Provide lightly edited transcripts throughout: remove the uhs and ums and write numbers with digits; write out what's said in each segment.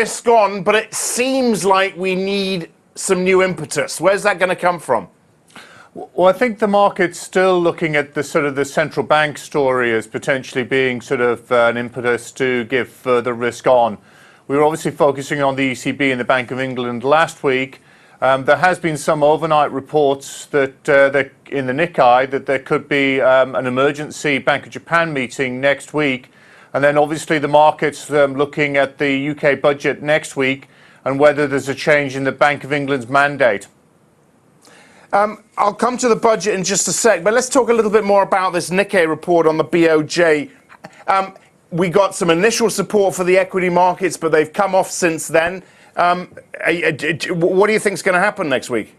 risk on, but it seems like we need some new impetus. Where's that going to come from? Well, I think the market's still looking at the sort of the central bank story as potentially being sort of an impetus to give further risk on. We were obviously focusing on the ECB and the Bank of England last week. There has been some overnight reports that in the Nikkei that there could be an emergency Bank of Japan meeting next week. And then obviously the market's looking at the UK budget next week and whether there's a change in the Bank of England's mandate. I'll come to the budget in just a sec, but let's talk a little bit more about this Nikkei report on the BOJ. We got some initial support for the equity markets, but they've come off since then. What do you think is going to happen next week?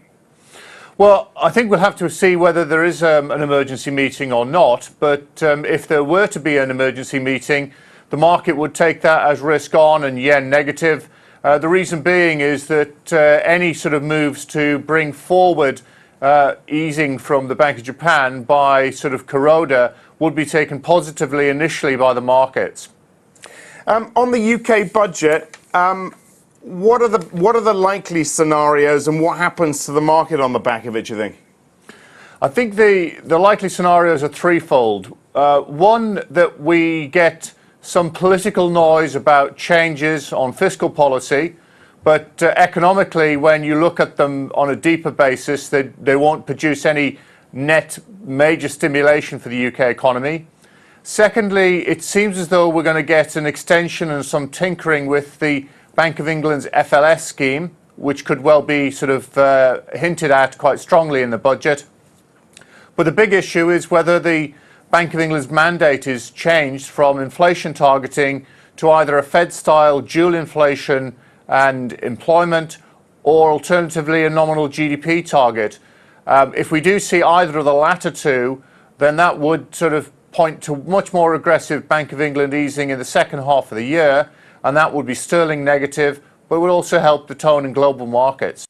Well, I think we'll have to see whether there is an emergency meeting or not. But if there were to be an emergency meeting, the market would take that as risk on and yen negative. The reason being is that any sort of moves to bring forward easing from the Bank of Japan by sort of Kuroda would be taken positively initially by the markets. On the UK budget, what are the likely scenarios and what happens to the market on the back of it, do you think? I think the likely scenarios are threefold. One, that we get some political noise about changes on fiscal policy, but economically, when you look at them on a deeper basis, they won't produce any net major stimulation for the UK economy. Secondly, it seems as though we're going to get an extension and some tinkering with the Bank of England's FLS scheme, which could well be sort of hinted at quite strongly in the budget. But the big issue is whether the Bank of England's mandate is changed from inflation targeting to either a Fed-style dual inflation and employment, or alternatively a nominal GDP target. If we do see either of the latter two, then that would sort of point to much more aggressive Bank of England easing in the second half of the year, and that would be sterling negative, but would also help the tone in global markets.